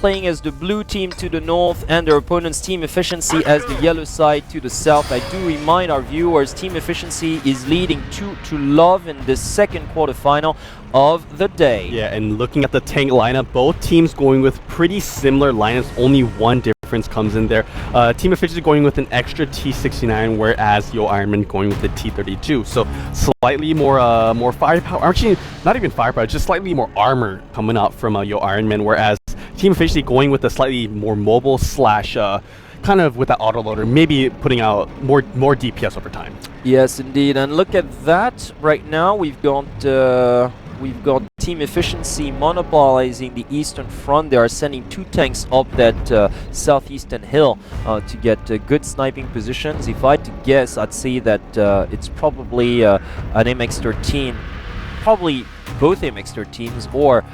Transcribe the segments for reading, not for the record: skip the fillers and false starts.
playing as the blue team to the north and their opponent's Team Efficiency as the yellow side to the south. I do remind our viewers, Team Efficiency is leading 2-0 in this second quarterfinal of the day. Yeah, and looking at the tank lineup, both teams going with pretty similar lineups, only one difference comes in there. Team Efficiency going with an extra T69, whereas yoe IRONMEN going with the T32. So slightly more firepower, actually not even firepower, just slightly more armor coming out from yoe IRONMEN, whereas Team Efficiency going with a slightly more mobile slash kind of with that autoloader, maybe putting out more DPS over time. Yes, indeed, and look at that. Right now we've got Team Efficiency monopolizing the eastern front. They are sending 2 tanks up that southeastern hill to get good sniping positions. If I had to guess, I'd say that it's probably an MX-13, probably both MX-13s, or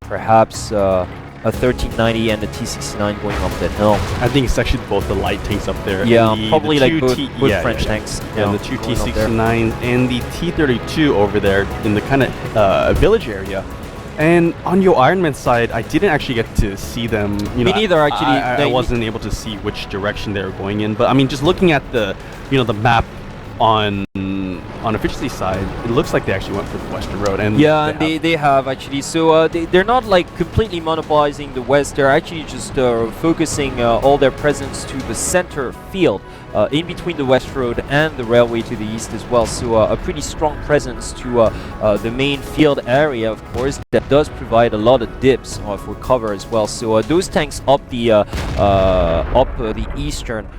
perhaps a 1390 and a T69 going up that hill. I think it's actually both the light tanks up there. Yeah, the probably the like both French tanks. Yeah, and the 2 T69 and the T32 over there in the kind of village area. And on yoe IRONMEN's side, I didn't actually get to see them. Me neither, actually. I wasn't able to see which direction they were going in. But I mean, just looking at the the map on Efficiency side, it looks like they actually went for the western road. And yeah, they have actually. So they're not like completely monopolizing the west. They're actually just focusing all their presence to the center field, in between the west road and the railway to the east as well. So a pretty strong presence to the main field area, of course, that does provide a lot of dips for cover as well. So those tanks up the eastern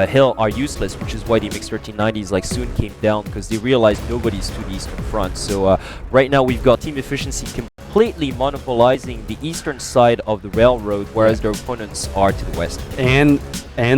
hill are useless, which is why the MX-1390s like soon came down, because they realized nobody's to the eastern front. So right now we've got Team Efficiency completely monopolizing the eastern side of the railroad, whereas their opponents are to the west. And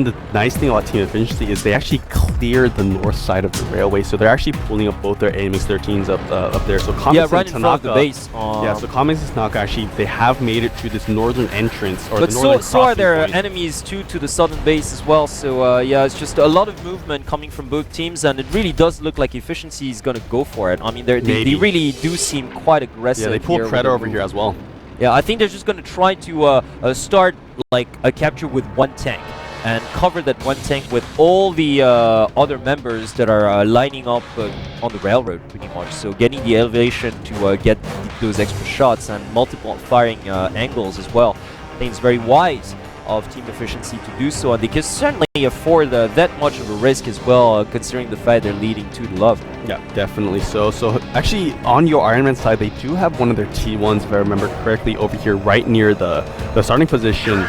the nice thing about Team Efficiency is they actually cleared the north side of the railway, so they're actually pulling up both their MX-13s up there. So Comics right and in front of Tanaka, the base. yeah, so Comics and Tanaka actually they have made it to this northern entrance, or but the northern so are their point. enemies too to the southern base as well. So yeah, it's just a lot of movement coming from both teams, and it really does look like Efficiency is going to go for it. I mean, they really do seem quite aggressive. Yeah, they pulled Predator over here as well. Yeah, I think they're just going to try to start like a capture with one tank and cover that one tank with all the other members that are lining up on the railroad pretty much. So getting the elevation to get those extra shots and multiple firing angles as well. I think it's very wise of Team Efficiency to do so, and they can certainly afford that much of a risk as well, considering the fact they're leading 2-0. Yeah, definitely so. So actually, on yoe IRONMEN side, they do have one of their T1s, if I remember correctly, over here right near the starting position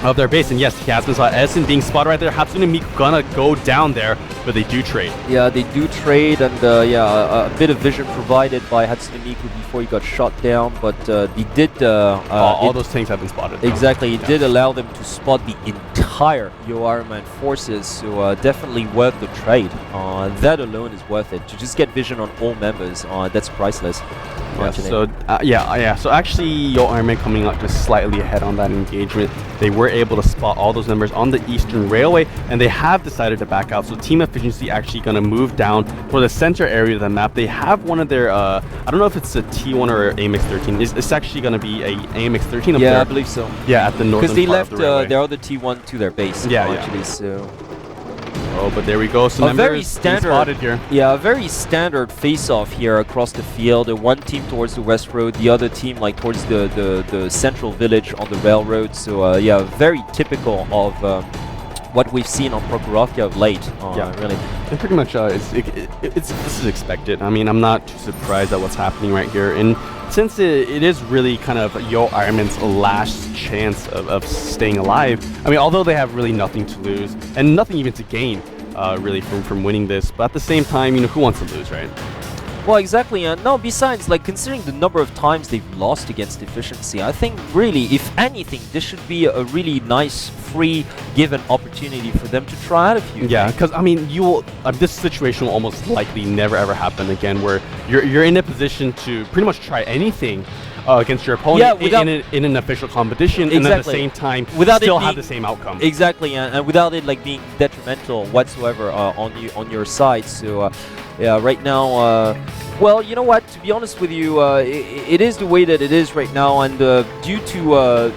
of their base. And yes, he has been spotted. Edison being spotted right there. Hatsune Miku gonna go down there, but they do trade. Yeah, they do trade, and yeah, a bit of vision provided by Hatsune Miku before he got shot down, but he did... all those tanks have been spotted. Exactly, it did allow them to spot the entire yoe IRONMEN forces, so definitely worth the trade. That alone is worth it. To just get vision on all members, that's priceless. Yeah, so so actually yoe IRONMEN coming out just slightly ahead on that engagement. They were able to spot all those members on the eastern railway, and they have decided to back out. So Team Efficiency actually going to move down for the center area of the map. They have one of their I don't know if it's a T1 or AMX-13. It's actually going to be a AMX-13 up there. Yeah, I believe so. Yeah, at the northern because they part left of the railway. their other T1 to their base. Actually, so. Oh, but there we go. So a very standard, spotted here. Yeah, a very standard face-off here across the field. One team towards the west road, the other team like towards the central village on the railroad. So yeah, very typical of what we've seen on Prokhorovka of late. Yeah, really. And pretty much, this is expected. I mean, I'm not too surprised at what's happening right here. And since it is really kind of yoe IRONMEN's last chance of staying alive, I mean, although they have really nothing to lose and nothing even to gain, really from winning this, but at the same time, who wants to lose, right? Well, exactly, and no, besides, like, considering the number of times they've lost against Efficiency, I think, really, if anything, this should be a really nice, free, given opportunity for them to try out a few Yeah, because, I mean, this situation will almost likely never, ever happen again, where you're in a position to pretty much try anything against your opponent in an official competition, and at the same time still have the same outcome. Exactly, and without it, like, being detrimental whatsoever on your side, so... Yeah, right now, well, you know what? To be honest with you, it is the way that it is right now, and due to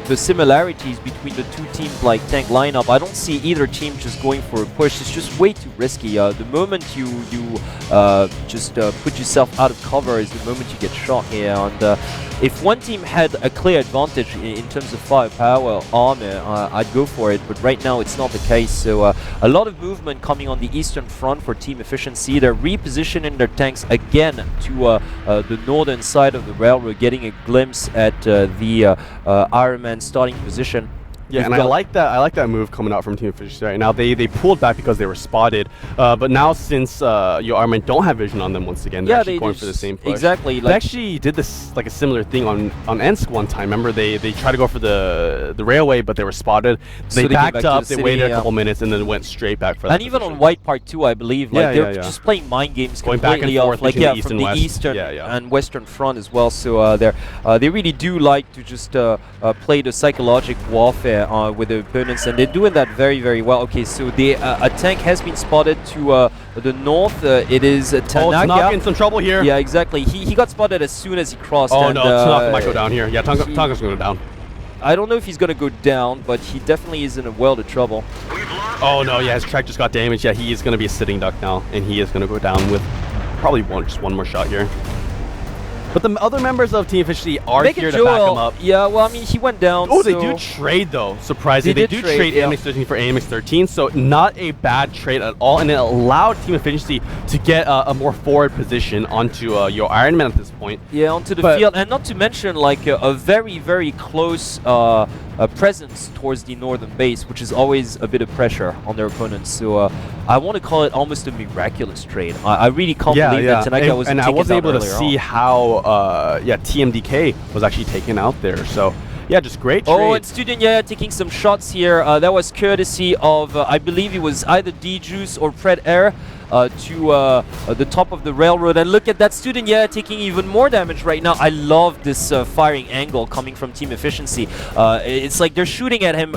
the similarities between the two teams, like tank lineup, I don't see either team just going for a push. It's just way too risky. The moment you just put yourself out of cover is the moment you get shot here. And if one team had a clear advantage in terms of firepower, armor, I'd go for it. But right now, it's not the case. So a lot of movement coming on the eastern front for team efficiency. They're repositioning their tanks again to the northern side of the railroad, getting a glimpse at the Ironman starting position. Yeah, and I like that move coming out from Team Efficiency right now. They pulled back because they were spotted, but now since yoe IRONMEN don't have vision on them once again, they're actually going for the same push. Exactly. They actually did this like a similar thing on Ensk one time. Remember, they tried to go for the railway, but they were spotted. So they backed up, the they waited a couple minutes, and then went straight back for that. And even on White Part 2, I believe, like they're just playing mind games going back and completely forth off, like between the from the eastern and western front as well. So they really do like to just play the psychological warfare with the opponents, and they're doing that very, very well. Okay, so a tank has been spotted to the north. It is Tanaka. Oh, Tanaka in some trouble here. Yeah, exactly. He got spotted as soon as he crossed. Oh and, no, Tanaka might go down here. Yeah, Tanaka's going to go down. I don't know if he's going to go down, but he definitely is in a world of trouble. Oh no, yeah, his track just got damaged. Yeah, he is going to be a sitting duck now, and he is going to go down with probably just one more shot here. But the other members of Team Efficiency are here to back him up. Yeah, well, I mean, he went down. Oh, they do trade, though. Surprisingly, they do trade AMX 13 for AMX 13, so not a bad trade at all, and it allowed Team Efficiency to get a more forward position onto yoe IRONMEN at this point. Yeah, onto the field, and not to mention like a very, very close presence towards the northern base, which is always a bit of pressure on their opponents. So I want to call it almost a miraculous trade. I really can't believe that Tanaka was taken down. And I wasn't able to see how TMDK was actually taken out there. So yeah, just great trade. Oh, and Student Yaya taking some shots here. That was courtesy of, I believe it was either D-Juice or Pred Air to the top of the railroad. And look at that, Student Yaya taking even more damage right now. I love this firing angle coming from Team Efficiency. It's like they're shooting at him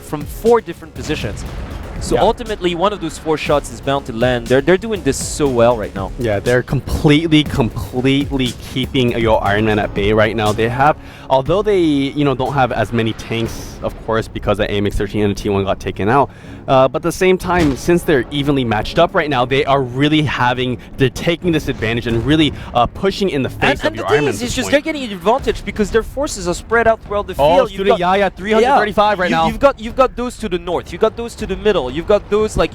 from 4 different positions. So ultimately, one of those 4 shots is bound to land. They're doing this so well right now. Yeah, they're completely keeping yoe IRONMEN at bay right now. They have, although they don't have as many tanks, of course, because the AMX 13 and the T1 got taken out. But at the same time, since they're evenly matched up right now, they're taking this advantage and really pushing in the face of yoe IRONMEN. And the thing is just they're getting an advantage because their forces are spread out throughout the field. Student Yaya 335 right now. You've got those to the north. You've got those to the middle. You've got those I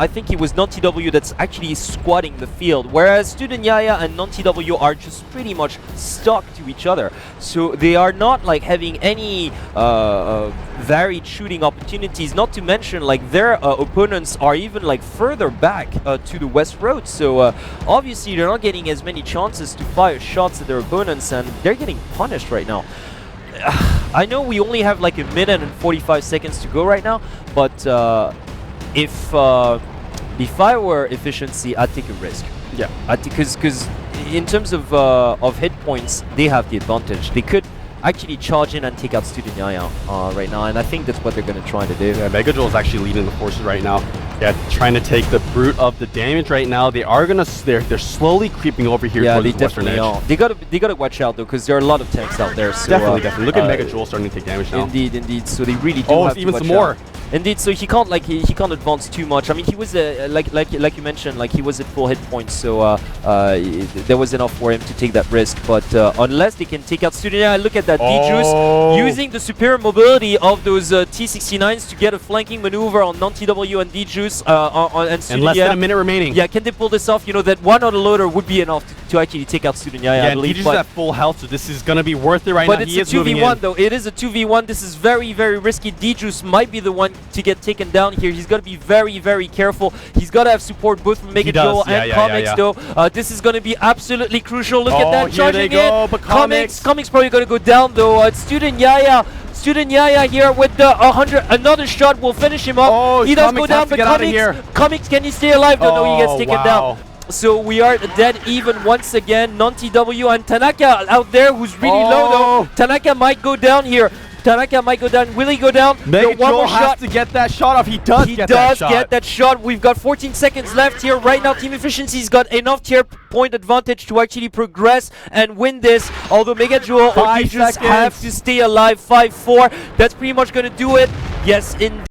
think it was NonTW that's actually squatting the field, whereas Student Yaya and NonTW are just pretty much stuck to each other. So they are not like having any varied shooting opportunities. Not to mention like their opponents are even like further back to the west road. So obviously they're not getting as many chances to fire shots at their opponents, and they're getting punished right now. I know we only have like 1 minute and 45 seconds to go right now, but if I were Efficiency, I'd take a risk. Yeah, because in terms of hit points, they have the advantage. They could actually charge in and take out Student Yaya right now, and I think that's what they're going to try to do. Yeah, Megajoel is actually leading the forces right now. Yeah, trying to take the brunt of the damage right now. They're slowly creeping over here towards the western edge. They gotta watch out though, because there are a lot of tanks out there. So, definitely. Look at Megajoel starting to take damage now. Indeed. So they really do have to watch even some more. out. Indeed, so he can't he can't advance too much. I mean, he was like you mentioned, like he was at full hit points, so there was enough for him to take that risk. But unless they can take out Student Yaya, look at that D-Juice using the superior mobility of those T69s to get a flanking maneuver on NonTW and D-Juice and Student and less than a minute remaining. Yeah, can they pull this off? You know that one autoloader would be enough to actually take out Student Yaya. I believe. D-Juice is at full health, so this is gonna be worth it right now. But it's a 2v1 though. It is a 2v1. This is very, very risky. D-Juice might be the one to get taken down here. He's got to be very, very careful. He's got to have support both from Megajoel and Comics though. This is going to be absolutely crucial. Look at that, charging in. But Comics probably going to go down though. Student Yaya here with the 100. Another shot will finish him up. He does go down, but Comics, can he stay alive? No, he gets taken down. So we are dead even once again. NonTW and Tanaka out there, who's really low though. Tanaka might go down here. Tanaka might go down. Will he go down? Mega One more Joe has shot. to get that shot off. He does He get does that shot. get that shot. We've got 14 seconds left here. Right now, Team Efficiency's got enough tier point advantage to actually progress and win this. Although Mega Joe or 5 just seconds. have to stay alive. 5-4. That's pretty much going to do it. Yes, indeed.